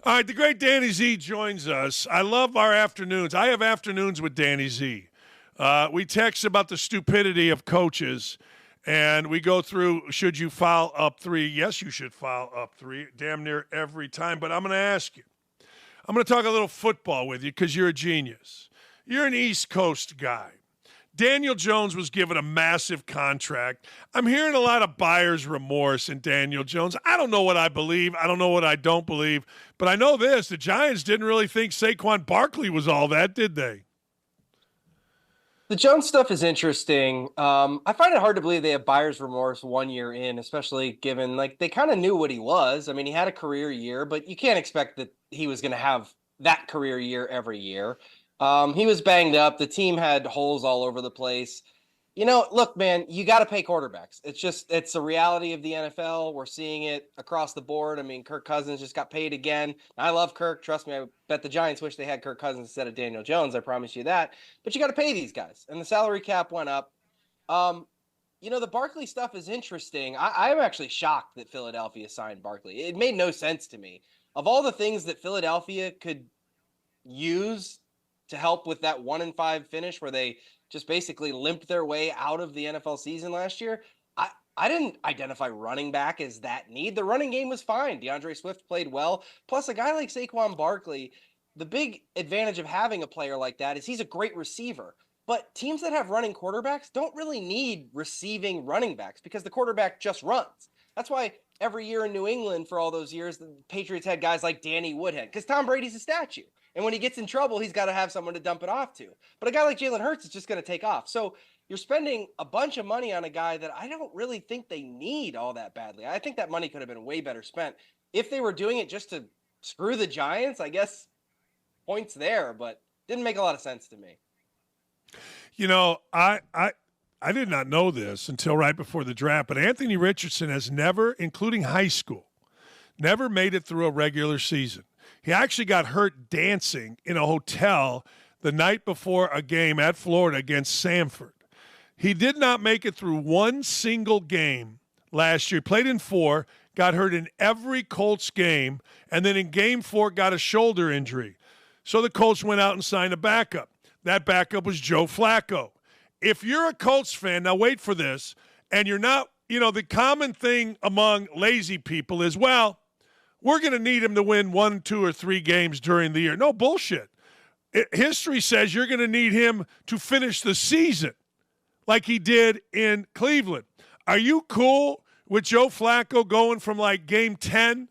All right, the great Danny Z joins us. I love our afternoons. I have afternoons with Danny Z. We text about the stupidity of coaches, and we go through, should you foul up three? Yes, you should foul up three, damn near every time. But I'm going to ask you. I'm going to talk a little football with you because you're a genius. You're an East Coast guy. Daniel Jones was given a massive contract. I'm hearing a lot of buyer's remorse in Daniel Jones. I don't know what I believe. I don't know what I don't believe. But I know this. The Giants didn't really think Saquon Barkley was all that, did they? The Jones stuff is interesting. I find it hard to believe they have buyer's remorse 1 year in, especially given they kind of knew what he was. I mean, he had a career year, but you can't expect that he was going to have that career year every year. He was banged up. The team had holes all over the place. Look, man, you got to pay quarterbacks. It's a reality of the NFL. We're seeing it across the board. I mean, Kirk Cousins just got paid again. I love Kirk. Trust me, I bet the Giants wish they had Kirk Cousins instead of Daniel Jones. I promise you that. But you got to pay these guys. And the salary cap went up. The Barkley stuff is interesting. I'm actually shocked that Philadelphia signed Barkley. It made no sense to me. Of all the things that Philadelphia could use to help with that 1-5 finish where they just basically limped their way out of the NFL season last year, I didn't identify running back as that need. The running game was fine. DeAndre Swift played well. Plus, a guy like Saquon Barkley, the big advantage of having a player like that is he's a great receiver. But teams that have running quarterbacks don't really need receiving running backs because the quarterback just runs. That's why every year in New England for all those years, the Patriots had guys like Danny Woodhead because Tom Brady's a statue. And when he gets in trouble, he's got to have someone to dump it off to. But a guy like Jalen Hurts is just going to take off. So you're spending a bunch of money on a guy that I don't really think they need all that badly. I think that money could have been way better spent. If they were doing it just to screw the Giants, I guess points there, but didn't make a lot of sense to me. I did not know this until right before the draft, but Anthony Richardson has never, including high school, never made it through a regular season. He actually got hurt dancing in a hotel the night before a game at Florida against Samford. He did not make it through one single game last year. He played in 4, got hurt in every Colts game, and then in game 4 got a shoulder injury. So the Colts went out and signed a backup. That backup was Joe Flacco. If you're a Colts fan, now wait for this, and you're not, the common thing among lazy people is, well, we're going to need him to win 1, 2, or 3 games during the year. No bullshit. History says you're going to need him to finish the season like he did in Cleveland. Are you cool with Joe Flacco going from game 10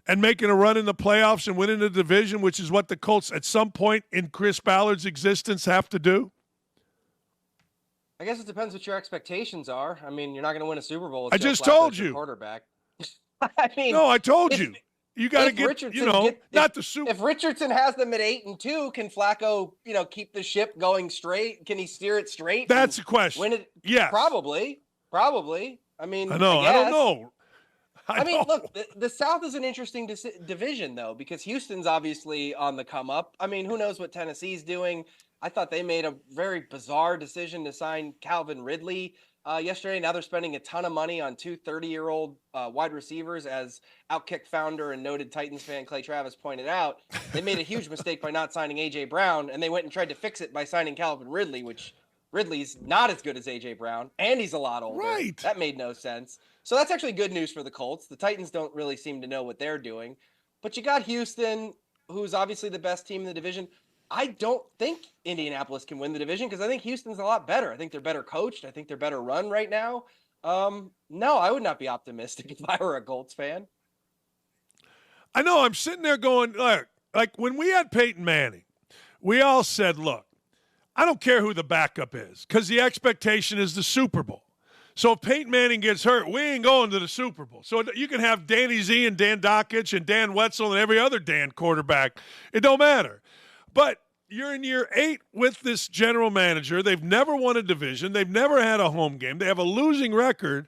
and making a run in the playoffs and winning the division, which is what the Colts at some point in Chris Ballard's existence have to do? I guess it depends what your expectations are. I mean, you're not going to win a Super Bowl with I Joe just Flacco told as your you. Quarterback. No, I told you. You got to get, not the Super. If Richardson has them at 8-2, can Flacco, keep the ship going straight? Can he steer it straight? That's the question. Win it? Yes. Probably. I mean, I know. I don't know. I mean, look, the South is an interesting division, though, because Houston's obviously on the come up. I mean, who knows what Tennessee's doing? I thought they made a very bizarre decision to sign Calvin Ridley yesterday. Now they're spending a ton of money on 2 30-year-old wide receivers, as Outkick founder and noted Titans fan Clay Travis pointed out. They made a huge mistake by not signing A.J. Brown, and they went and tried to fix it by signing Calvin Ridley, which Ridley's not as good as A.J. Brown, and he's a lot older. Right. That made no sense. So that's actually good news for the Colts. The Titans don't really seem to know what they're doing. But you got Houston, who's obviously the best team in the division. I don't think Indianapolis can win the division because I think Houston's a lot better. I think they're better coached. I think they're better run right now. No, I would not be optimistic if I were a Colts fan. I know. I'm sitting there going, like when we had Peyton Manning, we all said, look, I don't care who the backup is because the expectation is the Super Bowl. So if Peyton Manning gets hurt, we ain't going to the Super Bowl. So you can have Danny Z and Dan Dakich and Dan Wetzel and every other Dan quarterback. It don't matter. But you're in year 8 with this general manager. They've never won a division. They've never had a home game. They have a losing record.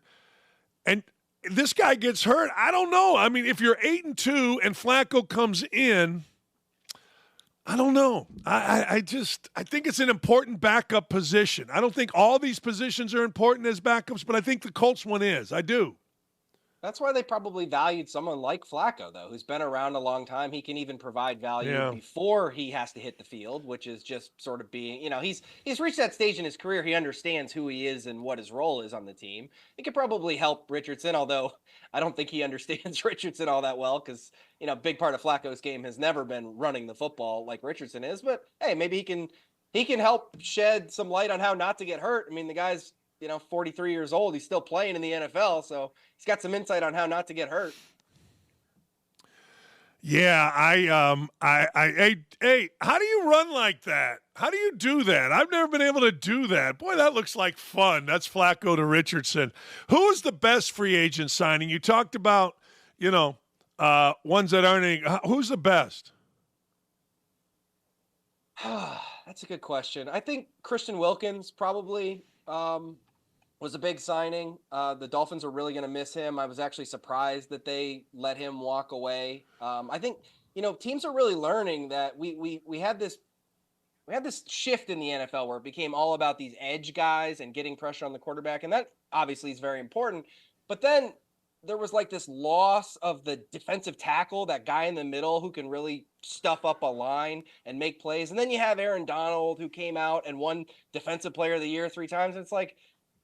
And this guy gets hurt. I don't know. I mean, if you're 8-2 and Flacco comes in, I don't know. I think it's an important backup position. I don't think all these positions are important as backups, but I think the Colts one is. I do. That's why they probably valued someone like Flacco, though, who's been around a long time. He can even provide value Yeah. before he has to hit the field, which is just sort of being, he's reached that stage in his career. He understands who he is and what his role is on the team. It could probably help Richardson, although I don't think he understands Richardson all that well because, a big part of Flacco's game has never been running the football like Richardson is. But hey, maybe he can help shed some light on how not to get hurt. I mean, the guy's 43 years old. He's still playing in the NFL, so he's got some insight on how not to get hurt. Yeah, hey, how do you run like that? How do you do that? I've never been able to do that. Boy, that looks like fun. That's Flacco to Richardson. Who is the best free agent signing? You talked about, ones that aren't any. Who's the best? That's a good question. I think Christian Wilkins probably was a big signing. The Dolphins are really going to miss him. I was actually surprised that they let him walk away. I think teams are really learning that we had this shift in the NFL where it became all about these edge guys and getting pressure on the quarterback, and that obviously is very important. But then there was like this loss of the defensive tackle, that guy in the middle who can really stuff up a line and make plays. And then you have Aaron Donald, who came out and won Defensive Player of the Year 3 times. It's like,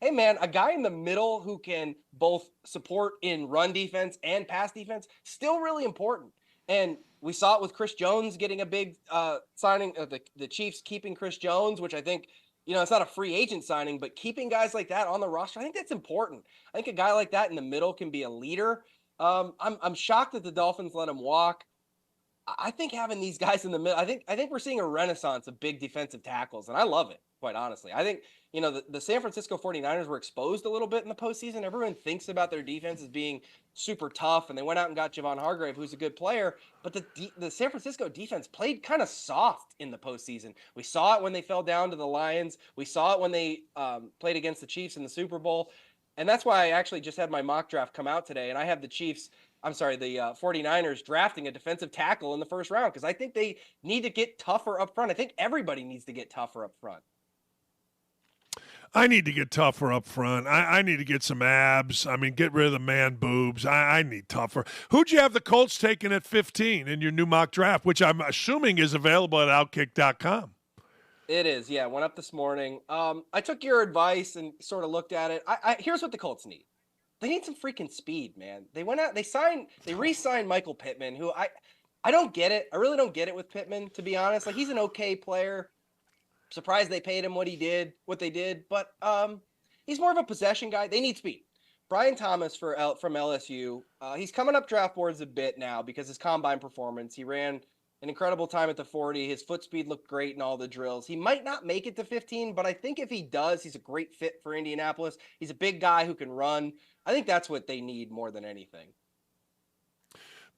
hey, man, a guy in the middle who can both support in run defense and pass defense, still really important. And we saw it with Chris Jones getting a big signing. The Chiefs keeping Chris Jones, which I think, it's not a free agent signing, but keeping guys like that on the roster, I think that's important. I think a guy like that in the middle can be a leader. I'm shocked that the Dolphins let him walk. I think having these guys in the middle, I think we're seeing a renaissance of big defensive tackles, and I love it, quite honestly. I think, the San Francisco 49ers were exposed a little bit in the postseason. Everyone thinks about their defense as being super tough, and they went out and got Javon Hargrave, who's a good player, but the San Francisco defense played kind of soft in the postseason. We saw it when they fell down to the Lions. We saw it when they played against the Chiefs in the Super Bowl, and that's why I actually just had my mock draft come out today, and I have the 49ers drafting a defensive tackle in the first round because I think they need to get tougher up front. I think everybody needs to get tougher up front. I need to get tougher up front. I need to get some abs. I mean, get rid of the man boobs. I need tougher. Who'd you have the Colts taking at 15 in your new mock draft, which I'm assuming is available at Outkick.com? It is, yeah. Went up this morning. I took your advice and sort of looked at it. Here's what the Colts need. They need some freaking speed, man. They went out, they re-signed Michael Pittman, who I don't get it. I really don't get it with Pittman, to be honest. Like, he's an okay player. Surprised they paid him what they did, but he's more of a possession guy. They need speed. Brian Thomas from LSU, he's coming up draft boards a bit now because his combine performance. He ran an incredible time at the 40. His foot speed looked great in all the drills. He might not make it to 15, but I think if he does, he's a great fit for Indianapolis. He's a big guy who can run. I think that's what they need more than anything.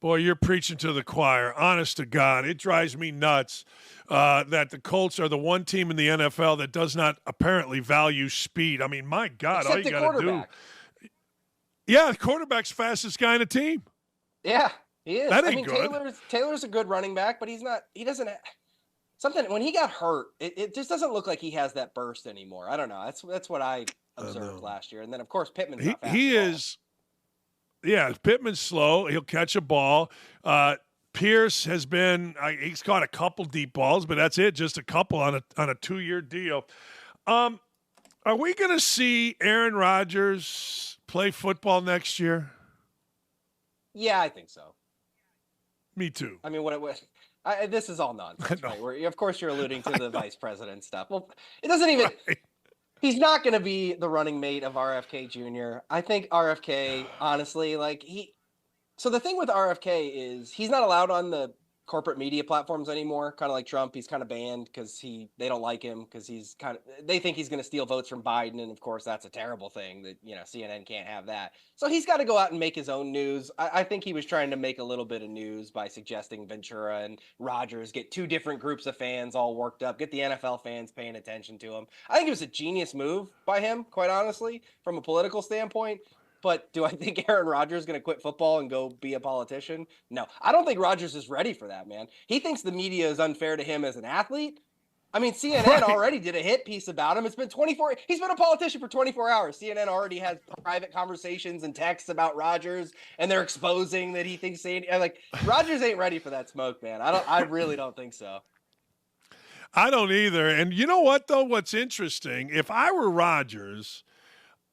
Boy, you're preaching to the choir. Honest to God, it drives me nuts that the Colts are the one team in the NFL that does not apparently value speed. I mean, my God, Except all you got to do. Yeah, the quarterback's fastest guy in the team. Yeah, he is. That ain't good. Taylor's a good running back, but he doesn't something when he got hurt, it just doesn't look like he has that burst anymore. I don't know. That's what I observed last year. And then of course Pittman's not fast. He is. Yeah, Pittman's slow. He'll catch a ball. Pierce has been he's caught a couple deep balls, but that's it, just a couple on a 2-year deal. Are we going to see Aaron Rodgers play football next year? Yeah, I think so. Me too. I mean, this is all nonsense, right? Of course you're alluding to the vice president stuff. Well, it doesn't even He's not going to be the running mate of RFK Jr. I think RFK, honestly, so the thing with RFK is he's not allowed on the corporate media platforms anymore, kind of like Trump. He's kind of banned because they don't like him because they think he's going to steal votes from Biden. And of course, that's a terrible thing that, CNN can't have that. So he's got to go out and make his own news. I think he was trying to make a little bit of news by suggesting Ventura and Rodgers get two different groups of fans all worked up, get the NFL fans paying attention to him. I think it was a genius move by him, quite honestly, from a political standpoint. But do I think Aaron Rodgers is going to quit football and go be a politician? No, I don't think Rodgers is ready for that, man. He thinks the media is unfair to him as an athlete. I mean, CNN already did a hit piece about him. It's been 24. He's been a politician for 24 hours. CNN already has private conversations and texts about Rodgers, and they're exposing that he thinks like Rodgers ain't ready for that smoke, man. I really don't think so. I don't either. And you know what, though? What's interesting, if I were Rodgers,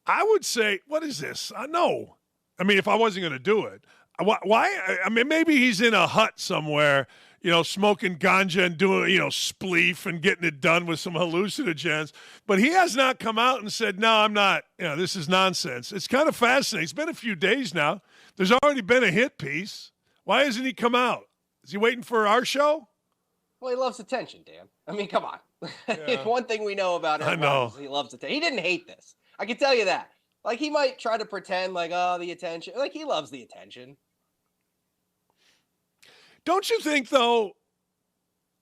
I would say, what is this? No. I mean, if I wasn't going to do it, why? I mean, maybe he's in a hut somewhere, smoking ganja and doing, spleef and getting it done with some hallucinogens. But he has not come out and said, no, I'm not, this is nonsense. It's kind of fascinating. It's been a few days now. There's already been a hit piece. Why hasn't he come out? Is he waiting for our show? Well, he loves attention, Dan. I mean, come on. Yeah. One thing we know about him is he loves attention. He didn't hate this. I can tell you that. Like, he might try to pretend like, oh, the attention. Like, he loves the attention. Don't you think, though?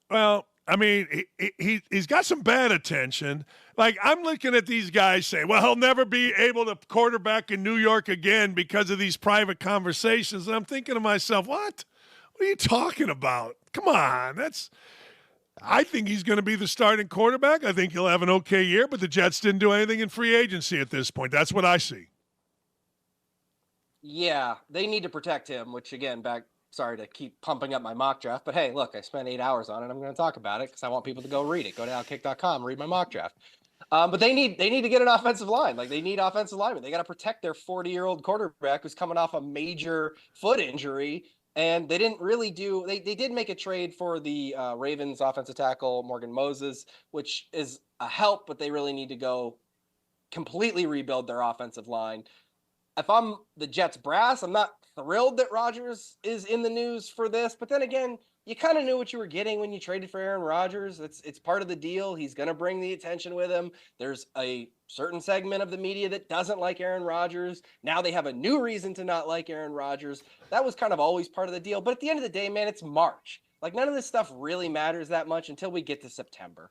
Well, I mean, he's got some bad attention. Like, I'm looking at these guys say, well, he'll never be able to quarterback in New York again because of these private conversations. And I'm thinking to myself, what? What are you talking about? Come on. I think he's going to be the starting quarterback. I think he'll have an okay year, but the Jets didn't do anything in free agency at this point. That's what I see. Yeah, they need to protect him, which, again, sorry to keep pumping up my mock draft, but hey, look, I spent 8 hours on it. I'm going to talk about it because I want people to go read it. Go to outkick.com, read my mock draft. But they need to get an offensive line. Like, they need offensive linemen. They got to protect their 40-year-old quarterback who's coming off a major foot injury. And they didn't really they did make a trade for the Ravens offensive tackle, Morgan Moses, which is a help, but they really need to go completely rebuild their offensive line. If I'm the Jets brass, I'm not thrilled that Rodgers is in the news for this. But then again, you kind of knew what you were getting when you traded for Aaron Rodgers. It's part of the deal. He's going to bring the attention with him. There's a certain segment of the media that doesn't like Aaron Rodgers. Now they have a new reason to not like Aaron Rodgers. That was kind of always part of the deal. But at the end of the day, man, it's March. Like, none of this stuff really matters that much until we get to September.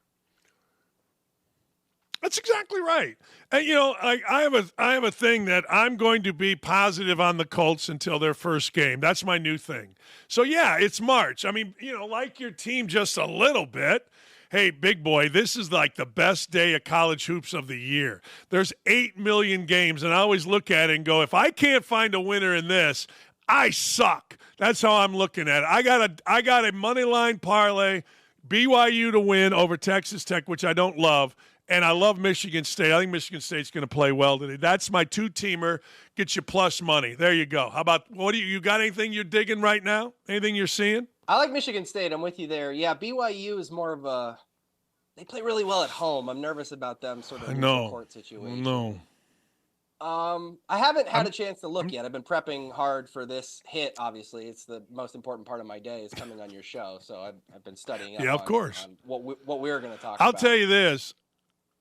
That's exactly right. And, I have a thing that I'm going to be positive on the Colts until their first game. That's my new thing. So, yeah, it's March. I mean, like your team just a little bit. Hey, big boy, this is like the best day of college hoops of the year. There's 8 million games, and I always look at it and go, if I can't find a winner in this, I suck. That's how I'm looking at it. I got a money line parlay, BYU to win over Texas Tech, which I don't love. And I love Michigan State. I think Michigan State's going to play well today. That's my two-teamer. Get you plus money. There you go. How about, you got anything you're digging right now? Anything you're seeing? I like Michigan State. I'm with you there. Yeah, BYU is more of they play really well at home. I'm nervous about them sort of neutral court situation. No. I haven't had a chance to look yet. I've been prepping hard for this hit. Obviously, it's the most important part of my day is coming on your show. So I've been studying. Yeah, of course. On what we're going to talk about. I'll tell you this.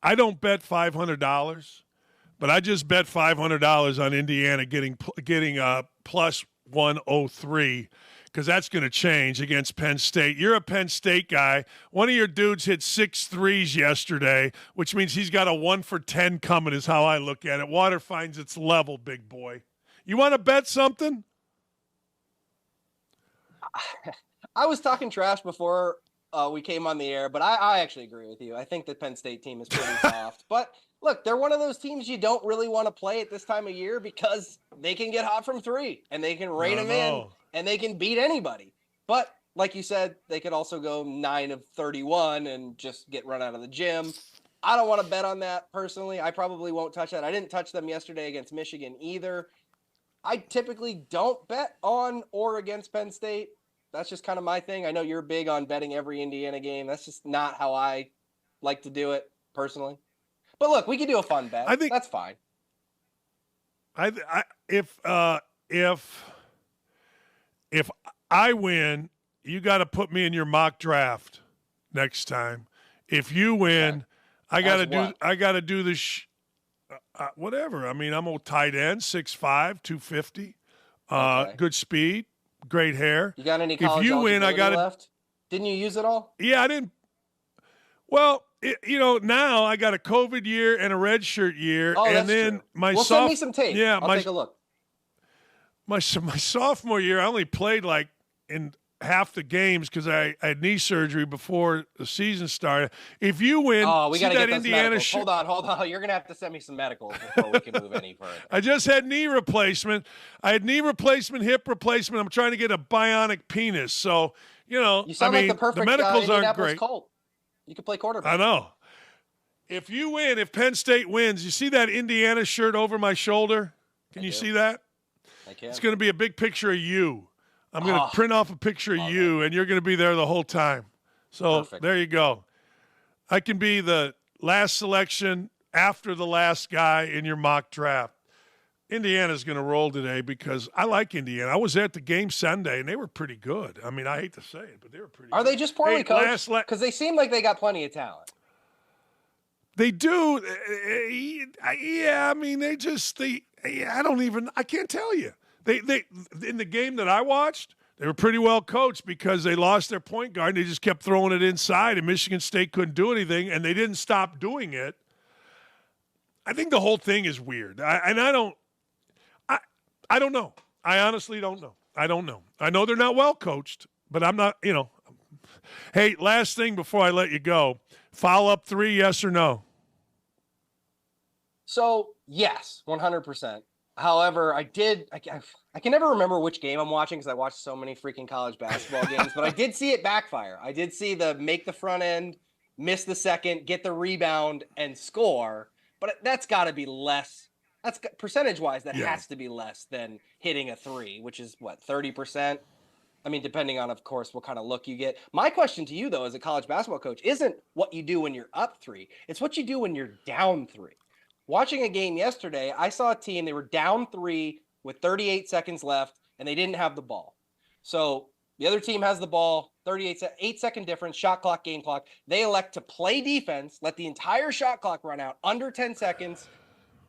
I don't bet $500, but I just bet $500 on Indiana getting plus 103 because that's going to change against Penn State. You're a Penn State guy. One of your dudes hit 6 threes yesterday, which means he's got a 1 for 10 coming is how I look at it. Water finds its level, big boy. You want to bet something? I was talking trash before we came on the air, but I actually agree with you. I think the Penn State team is pretty soft. But look, they're one of those teams you don't really want to play at this time of year because they can get hot from three and they can rain them in and they can beat anybody. But like you said, they could also go 9 of 31 and just get run out of the gym. I don't want to bet on that personally. I probably won't touch that. I didn't touch them yesterday against Michigan either. I typically don't bet on or against Penn State. That's just kind of my thing. I know you're big on betting every Indiana game. That's just not how I like to do it personally. But look, we could do a fun bet. I think that's fine. If I win, you got to put me in your mock draft next time. If you win, I got to do this. Whatever. I mean, I'm a tight end, 6'5", 250, good speed. Great hair. You got any college eligibility left? Didn't you use it all? Yeah, I didn't. Well, now I got a COVID year and a redshirt year, and then true. Send me some tape. Yeah, I'll take a look. My sophomore year, I only played like in half the games because I had knee surgery before the season started. If you win, we got to get those Indiana medicals. Hold on. You're going to have to send me some medicals before we can move any further. I just had knee replacement. I had knee replacement, hip replacement. I'm trying to get a bionic penis. So, You sound like the perfect medicals aren't great. Colt. You could play quarterback. I know. If you win, if Penn State wins, you see that Indiana shirt over my shoulder? Can you see that? I can. It's going to be a big picture of you. I'm going to print off a picture of you, and you're going to be there the whole time. So Perfect. There you go. I can be the last selection after the last guy in your mock draft. Indiana's going to roll today because I like Indiana. I was at the game Sunday, and they were pretty good. I mean, I hate to say it, but they were pretty good. Are they just poorly coached? Because they seem like they got plenty of talent. They do. Yeah, I mean, I can't tell you. They in the game that I watched, they were pretty well coached because they lost their point guard and they just kept throwing it inside, and Michigan State couldn't do anything, and they didn't stop doing it. I think the whole thing is weird. I don't know. I honestly don't know. I don't know. I know they're not well coached, but I'm not, Hey, last thing before I let you go. Follow-up 3, yes or no? So, yes, 100%. However, I can never remember which game I'm watching because I watched so many freaking college basketball games, but I did see it backfire. I did see the make the front end, miss the second, get the rebound, and score. But that's got to be less. That's percentage-wise, that has to be less than hitting a 3, which is, 30%? I mean, depending on, of course, what kind of look you get. My question to you, though, as a college basketball coach, isn't what you do when you're up 3. It's what you do when you're down 3. Watching a game yesterday, I saw a team, they were down 3 with 38 seconds left, and they didn't have the ball. So the other team has the ball, 8-second difference, shot clock, game clock. They elect to play defense, let the entire shot clock run out under 10 seconds.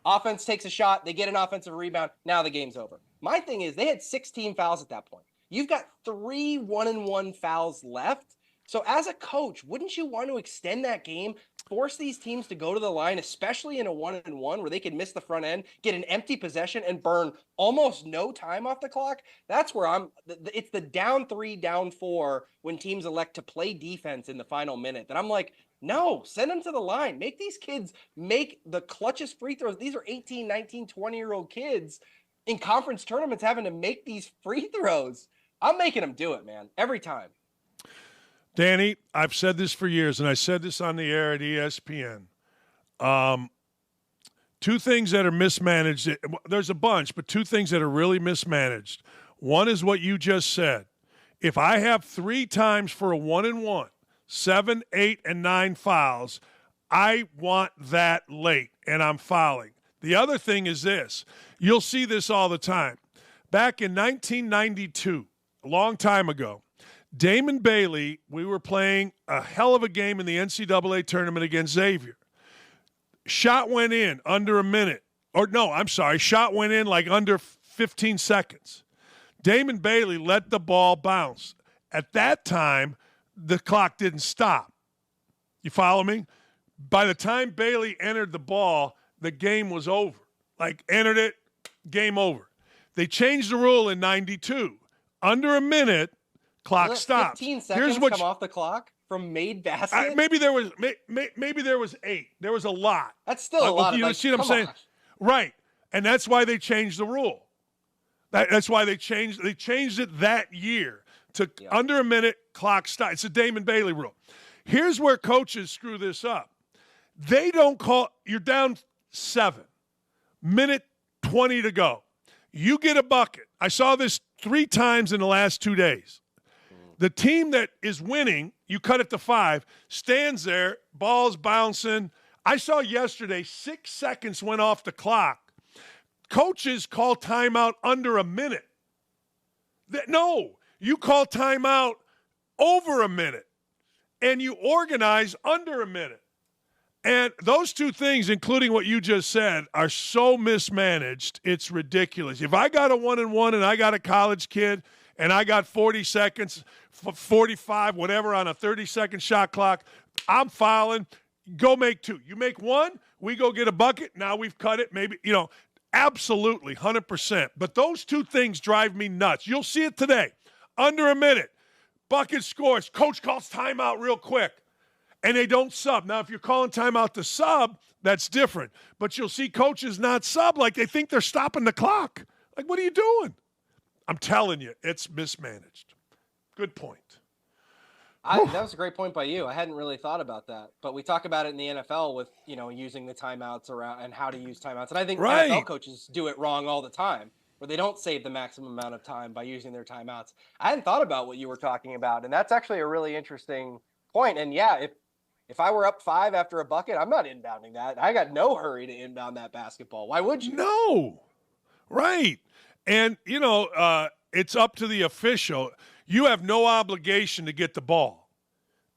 Offense takes a shot, they get an offensive rebound, now the game's over. My thing is, they had 16 fouls at that point. You've got 3 1-and-1 fouls left. So as a coach, wouldn't you want to extend that game, force these teams to go to the line, especially in a 1-and-1 where they could miss the front end, get an empty possession, and burn almost no time off the clock? That's where it's the down 3, down 4 when teams elect to play defense in the final minute that I'm like, no, send them to the line. Make these kids make the clutchest free throws. These are 18, 19, 20-year-old kids in conference tournaments having to make these free throws. I'm making them do it, man, every time. Danny, I've said this for years, and I said this on the air at ESPN. 2 things that are mismanaged. There's a bunch, but 2 things that are really mismanaged. One is what you just said. If I have 3 times for a 1-and-1, 7, 8, and 9 fouls, I want that late, and I'm fouling. The other thing is this. You'll see this all the time. Back in 1992, a long time ago, Damon Bailey, we were playing a hell of a game in the NCAA tournament against Xavier. Shot went in under a minute. Shot went in like under 15 seconds. Damon Bailey let the ball bounce. At that time, the clock didn't stop. You follow me? By the time Bailey entered the ball, the game was over. Entered it, game over. They changed the rule in 92. Under a minute, clock stops. 15 seconds come off the clock from made basket? Maybe there was 8. There was a lot. That's still a lot. You see what I'm saying? Right. And that's why they changed the rule. That's why they changed it that year to under a minute, clock stop. It's a Damon Bailey rule. Here's where coaches screw this up. They don't call – you're down 7. Minute 20 to go. You get a bucket. I saw this 3 times in the last 2 days. The team that is winning, you cut it to 5, stands there, ball's bouncing. I saw yesterday 6 seconds went off the clock. Coaches call timeout under a minute. No, you call timeout over a minute, and you organize under a minute. And those 2 things, including what you just said, are so mismanaged, it's ridiculous. If I got a 1-and-1 and I got a college kid and I got 40 seconds, 45, whatever, on a 30-second shot clock, I'm fouling. Go make 2. You make 1, we go get a bucket. Now we've cut it. Maybe, absolutely, 100%. But those 2 things drive me nuts. You'll see it today. Under a minute. Bucket scores. Coach calls timeout real quick. And they don't sub. Now, if you're calling timeout to sub, that's different. But you'll see coaches not sub like they think they're stopping the clock. Like, what are you doing? I'm telling you, it's mismanaged. Good point. That was a great point by you. I hadn't really thought about that. But we talk about it in the NFL with, using the timeouts around and how to use timeouts. And I think NFL coaches do it wrong all the time, where they don't save the maximum amount of time by using their timeouts. I hadn't thought about what you were talking about. And that's actually a really interesting point. And yeah, if I were up 5 after a bucket, I'm not inbounding that. I got no hurry to inbound that basketball. Why would you? No. Right. And, it's up to the official. You have no obligation to get the ball.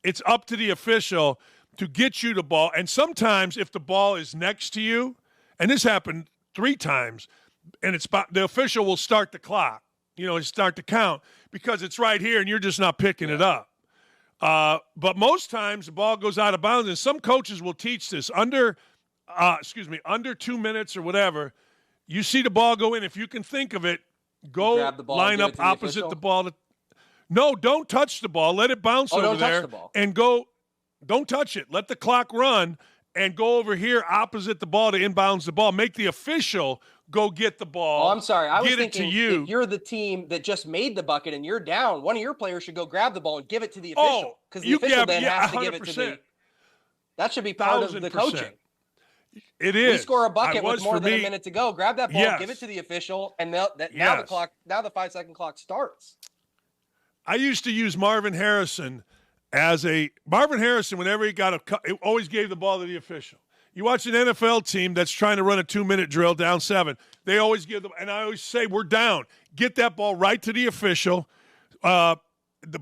It's up to the official to get you the ball. And sometimes if the ball is next to you, and this happened 3 times, and the official will start the clock, start the count because it's right here and you're just not picking it up. But most times the ball goes out of bounds, and some coaches will teach this. Under 2 minutes or whatever, you see the ball go in. If you can think of it, go line up opposite the ball. No, don't touch the ball. Let it bounce over there and go. Don't touch it. Let the clock run and go over here opposite the ball to inbounds the ball. Make the official go get the ball. Oh, I'm sorry. I was thinking you. If you're the team that just made the bucket and you're down, one of your players should go grab the ball and give it to the official. Because the official has to give it to the – that should be part of the coaching. It is. We score a bucket with more than a minute to go. Grab that ball, give it to the official, and now the 5-second clock starts. I used to use Marvin Harrison whenever he got it always gave the ball to the official. You watch an NFL team that's trying to run a 2-minute drill down 7. They always give them, and I always say, we're down. Get that ball right to the official, the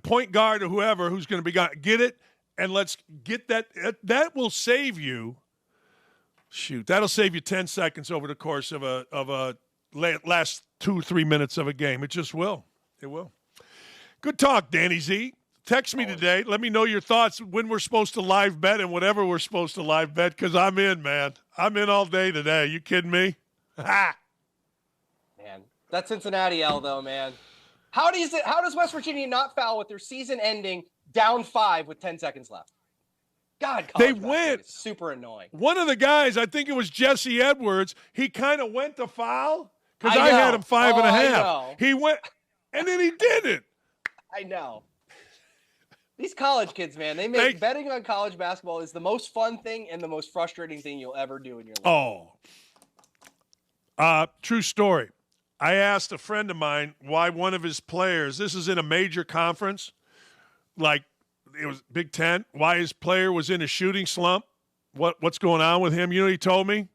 point guard or whoever who's going to be gone. Get it, and let's get that. That will save you. Shoot, that'll save you 10 seconds over the course of a last 2-3 minutes of a game. It just will. It will. Good talk, Danny Z. Text me today. Let me know your thoughts when we're supposed to live bet and whatever we're supposed to live bet, because I'm in, man. I'm in all day today. You kidding me? Ha! Man, that Cincinnati L, though, man. How does West Virginia not foul with their season ending down 5 with 10 seconds left? God, they went. It's super annoying. One of the guys, I think it was Jesse Edwards, he kind of went to foul because I had him 5.5. He went, and then he didn't. I know. These college kids, man, they make betting on college basketball is the most fun thing and the most frustrating thing you'll ever do in your life. True story. I asked a friend of mine why one of his players, this is in a major conference, like it was Big Ten, why his player was in a shooting slump, what's going on with him. You know what he told me?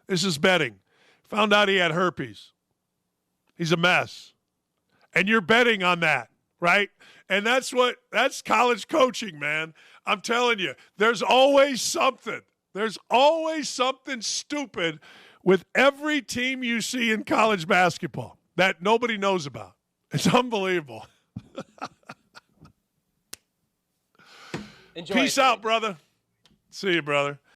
This is betting. Found out he had herpes. He's a mess. And you're betting on that, right? And that's college coaching, man. I'm telling you, there's always something. There's always something stupid with every team you see in college basketball that nobody knows about. It's unbelievable. Enjoy Peace out, brother. See you, brother.